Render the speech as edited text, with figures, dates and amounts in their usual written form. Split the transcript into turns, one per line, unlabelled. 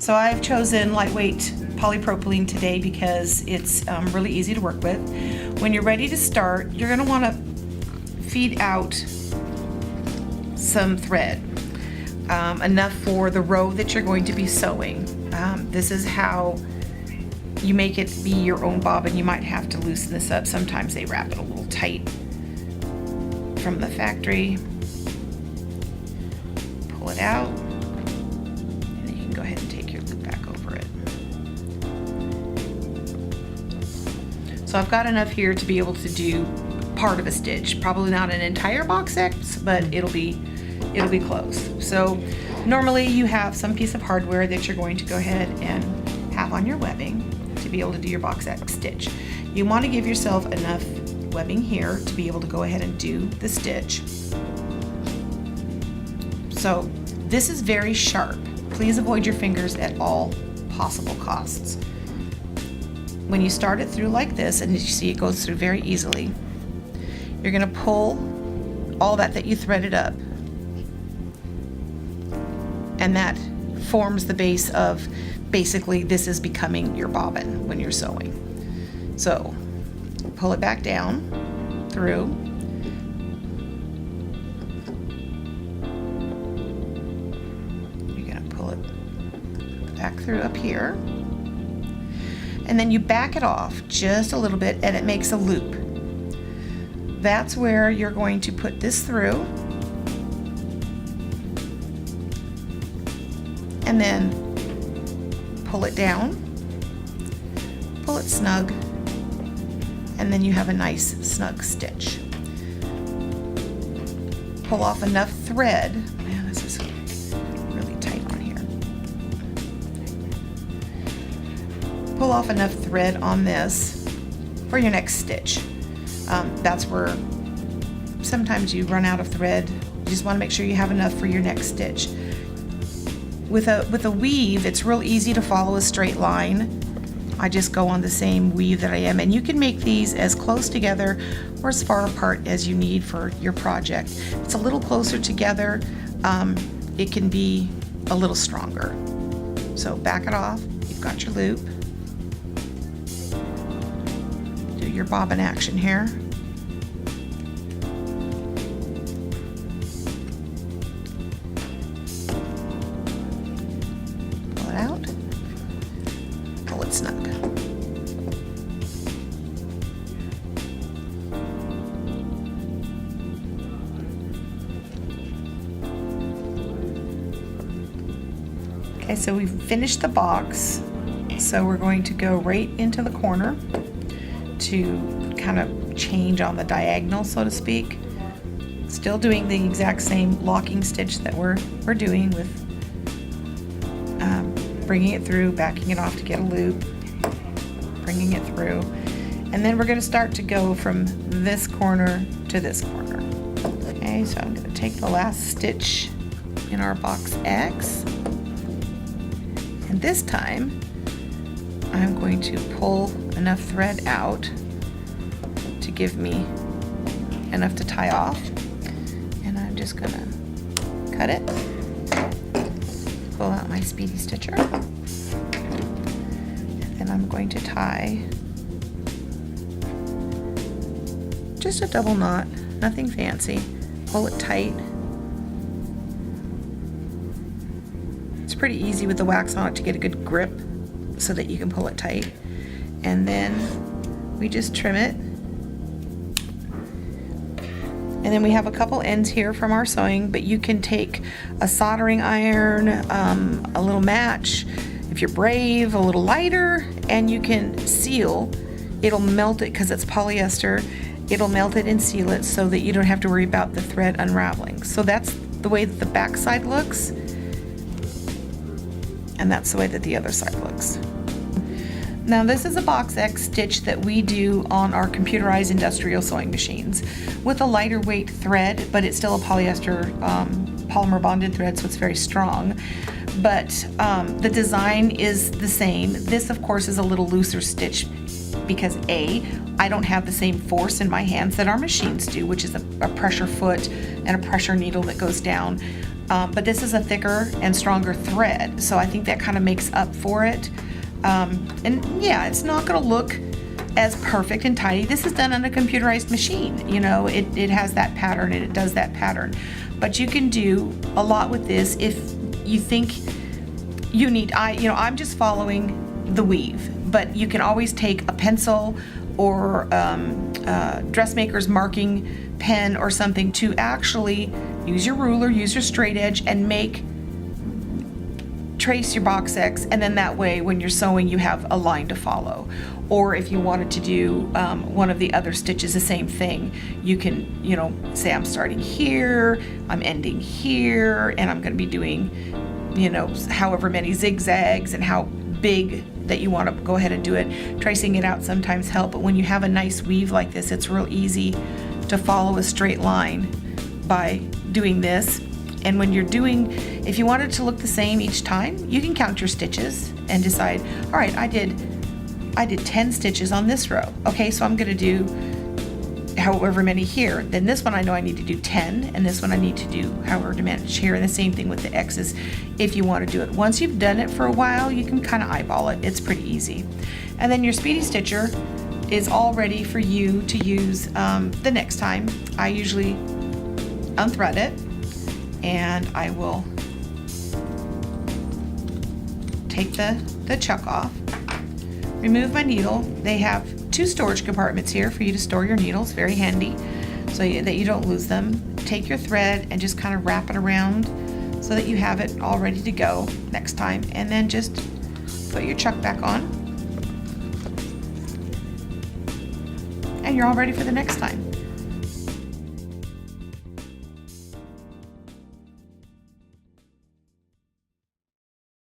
So I've chosen lightweight polypropylene today because it's really easy to work with. When you're ready to start, you're going to want to feed out some thread, enough for the row that you're going to be sewing. This is how you make it be your own bobbin. You might have to loosen this up. Sometimes they wrap it a little tight from the factory. Pull it out, and then you can go ahead and take your loop back over it. So I've got enough here to be able to do part of a stitch. Probably not an entire box X, but it'll be close. So normally you have some piece of hardware that you're going to go ahead and have on your webbing to be able to do your box X stitch. You want to give yourself enough webbing here to be able to go ahead and do the stitch. So this is very sharp. Please avoid your fingers at all possible costs. When you start it through like this, and you see it goes through very easily, you're going to pull all that you threaded up, and that forms the base of basically this is becoming your bobbin when you're sewing. So pull it back down through. You're going to pull it back through up here, and then you back it off just a little bit and it makes a loop. That's where you're going to put this through, and then pull it down, pull it snug, and then you have a nice snug stitch. Pull off enough thread. Man, this is really tight on here. Pull off enough thread on this for your next stitch. That's where sometimes you run out of thread. You just want to make sure you have enough for your next stitch. With a weave, it's real easy to follow a straight line. I just go on the same weave that I am, and you can make these as close together or as far apart as you need for your project. If it's a little closer together, it can be a little stronger. So back it off, you've got your loop. Do your bobbin action here. Snug. Okay, so we've finished the box, so we're going to go right into the corner to kind of change on the diagonal, so to speak. Still doing the exact same locking stitch that we're doing with bringing it through, backing it off to get a loop, bringing it through, and then we're going to start to go from this corner to this corner. Okay, so I'm going to take the last stitch in our box X, and this time I'm going to pull enough thread out to give me enough to tie off, and I'm just going to cut it. Pull out my Speedy Stitcher, and then I'm going to tie just a double knot, nothing fancy. Pull it tight. It's pretty easy with the wax on it to get a good grip so that you can pull it tight, and then we just trim it. And then we have a couple ends here from our sewing, but you can take a soldering iron, a little match, if you're brave, a little lighter, and you can seal. It'll melt it because it's polyester. It'll melt it and seal it so that you don't have to worry about the thread unraveling. So that's the way that the back side looks, and that's the way that the other side looks. Now this is a box X stitch that we do on our computerized industrial sewing machines with a lighter weight thread, but it's still a polyester polymer bonded thread, so it's very strong. But the design is the same. This of course is a little looser stitch because I don't have the same force in my hands that our machines do, which is a pressure foot and a pressure needle that goes down. but this is a thicker and stronger thread, so I think that kind of makes up for it. And yeah, it's not going to look as perfect and tidy. This is done on a computerized machine. You know, it has that pattern and it does that pattern. But you can do a lot with this if you think you need. I'm just following the weave, but you can always take a pencil or dressmaker's marking pen or something to actually use your ruler, use your straight edge, and trace your box X, and then that way when you're sewing you have a line to follow. Or if you wanted to do one of the other stitches, the same thing, you can, you know, say I'm starting here, I'm ending here, and I'm going to be doing, you know, however many zigzags and how big that you want to go ahead and do it. Tracing it out sometimes help, but when you have a nice weave like this, it's real easy to follow a straight line by doing this. And when you're doing, if you want it to look the same each time, you can count your stitches and decide, all right, I did 10 stitches on this row. Okay, so I'm going to do however many here. Then this one I know I need to do 10, and this one I need to do however many here, and the same thing with the X's if you want to do it. Once you've done it for a while, you can kind of eyeball it. It's pretty easy. And then your Speedy Stitcher is all ready for you to use the next time. I usually unthread it, and I will take the chuck off, remove my needle. They have 2 storage compartments here for you to store your needles, very handy, so that you don't lose them. Take your thread and just kind of wrap it around so that you have it all ready to go next time, and then just put your chuck back on, and you're all ready for the next time.